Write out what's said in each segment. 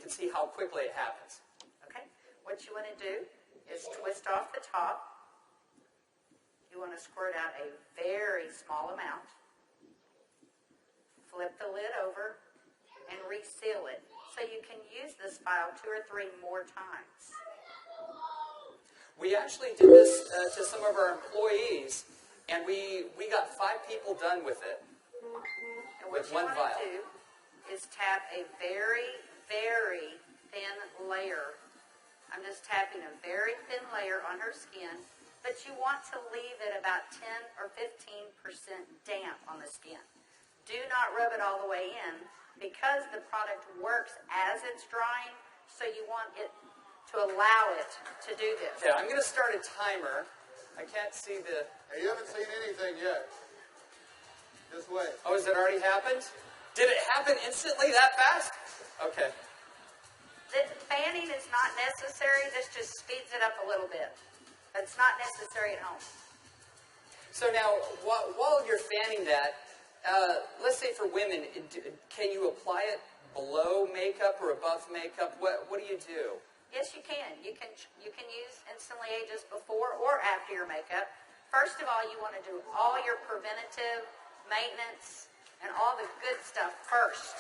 can see how quickly it happens. Okay. What you want to do is twist off the top. You want to squirt out a very small amount. Flip the lid over and reseal it so you can use this file 2 or 3 more times. We actually did this to some of our employees, and we got 5 people done with it. And what with you one want vial. to do is tap a very, very thin layer. I'm just tapping a very thin layer on her skin, but you want to leave it about 10 or 15% damp on the skin. Do not rub it all the way in because the product works as it's drying, so you want it to allow it to do this. Okay, I'm going to start a timer. I can't see the... Hey, you haven't seen anything yet. Just wait. Oh, has it already happened? Did it happen instantly that fast? Okay. The fanning is not necessary. This just speeds it up a little bit. It's not necessary at home. So now, while you're fanning that, let's say for women, can you apply it below makeup or above makeup? What do you do? Yes, you can. You can use Instantly Ageless before or after your makeup. First of all, you want to do all your preventative maintenance and all the good stuff first.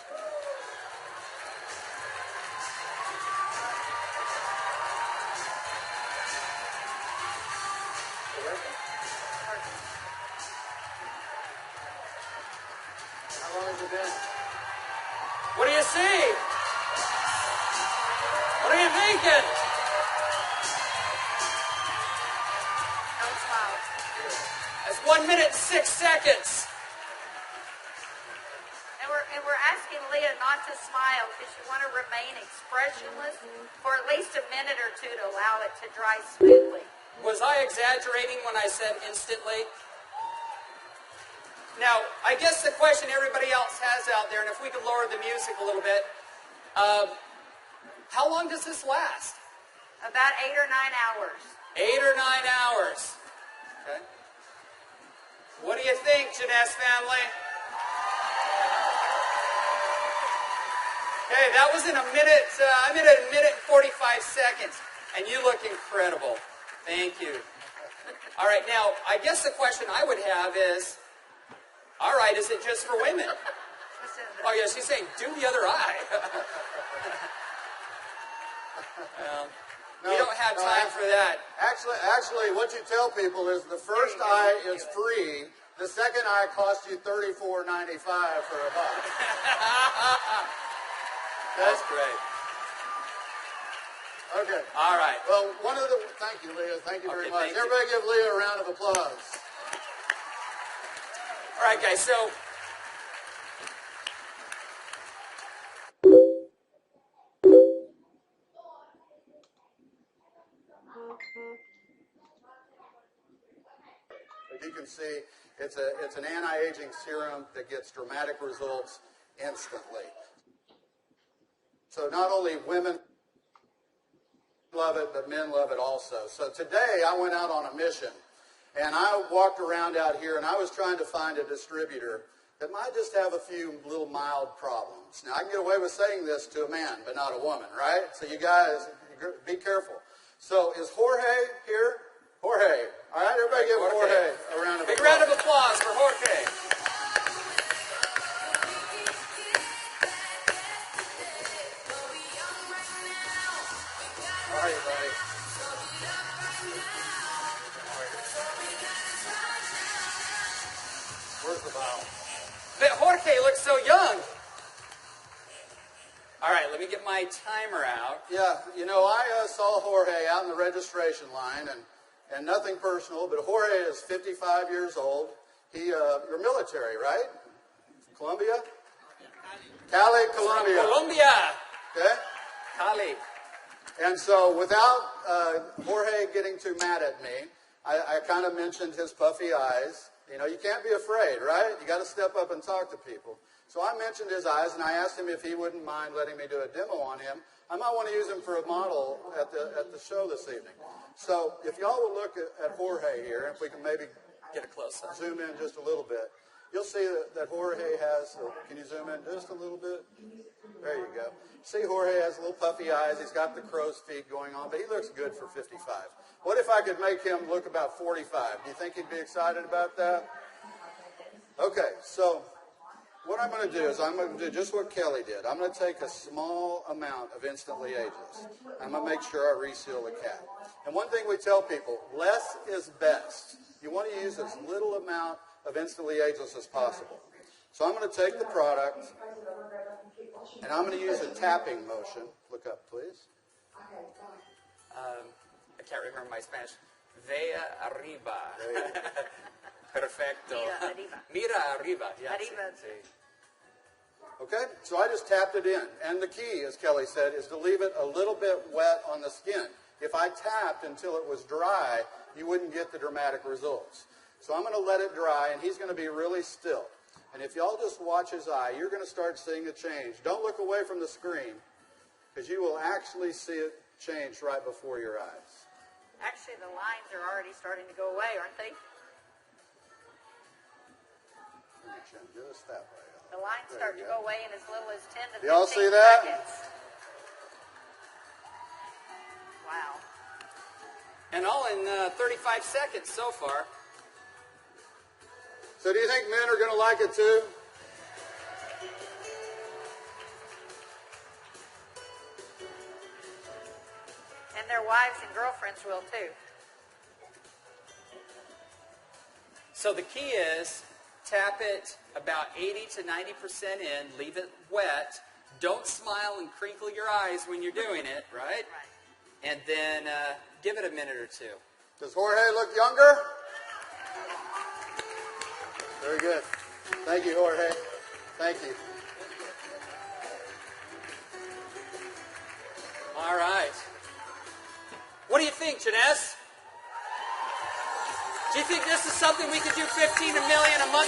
How long has it been? What do you see? What are you thinking? Don't smile. That's 1 minute and 6 seconds. And we're asking Leah not to smile because you want to remain expressionless for at least a minute or 2 to allow it to dry smoothly. Was I exaggerating when I said instantly? Now, I guess the question everybody else has out there, and if we could lower the music a little bit, how long does this last? About 8 or 9 hours. 8 or 9 hours. Okay. What do you think, Jeunesse family? Okay, that was in a minute. I'm at a minute and 45 seconds, and you look incredible. Thank you. All right, now I guess the question I would have is, all right, is it just for women? Oh yeah, she's saying do the other eye. We don't have time for that. Actually, what you tell people is the first eye is free. The second eye costs you $34.95 for a buck. That's great. Okay. All right. Well, thank you, Leah. Thank you very much. thank you. Everybody give Leah a round of applause. All right, guys. So as you can see, it's an anti-aging serum that gets dramatic results instantly. So not only women love it, but men love it also. So today I went out on a mission, and I walked around out here, and I was trying to find a distributor that might just have a few little mild problems. Now, I can get away with saying this to a man, but not a woman, right? So you guys, be careful. So is Jorge here? Jorge. All right, everybody give Jorge a round of applause. big round of applause for Jorge. All right, buddy. Where's the vial? But Jorge looks so young. All right, let me get my timer out. Yeah, you know, I saw Jorge out in the registration line, and nothing personal, but Jorge is 55 years old. You're military, right? Colombia? Cali, Colombia. Colombia. Okay? Cali. And so without Jorge getting too mad at me, I kind of mentioned his puffy eyes. You know, you can't be afraid, right? You got to step up and talk to people. So I mentioned his eyes, and I asked him if he wouldn't mind letting me do a demo on him. I might want to use him for a model at the show this evening. So if y'all will look at Jorge here, if we can maybe Get a close up. zoom in just a little bit. you'll see that Jorge has, can you zoom in just a little bit? There you go. See, Jorge has little puffy eyes. He's got the crow's feet going on, but he looks good for 55. What if I could make him look about 45? Do you think he'd be excited about that? Okay, so what I'm going to do is I'm going to do just what Kelly did. I'm going to take a small amount of Instantly Ageless. I'm going to make sure I reseal the cap. And one thing we tell people, less is best. You want to use as little amount of Instantly Ageless as possible. So I'm going to take the product, and I'm going to use a tapping motion. Look up, please. I can't remember my Spanish. Vea arriba. Perfecto. Mira arriba. Mira arriba. Yeah, Arriba. sí. Okay, so I just tapped it in. And the key, as Kelly said, is to leave it a little bit wet on the skin. If I tapped until it was dry, you wouldn't get the dramatic results. So I'm going to let it dry, and he's going to be really still. And if y'all just watch his eye, you're going to start seeing a change. Don't look away from the screen, because you will actually see it change right before your eyes. Actually, the lines are already starting to go away, aren't they? Just that way. The lines There start you to go. go away in as little as 10 to 15 Y'all see that? seconds. Wow. And all in 35 seconds so far. So do you think men are going to like it too? And their wives and girlfriends will too. So the key is tap it about 80 to 90% in, leave it wet. Don't smile and crinkle your eyes when you're doing it, right? Right. And then give it a minute or two. Does Jorge look younger? Very good. Thank you, Jorge. Thank you. All right. What do you think, Jeunesse? Do you think this is something we could do 15 million a month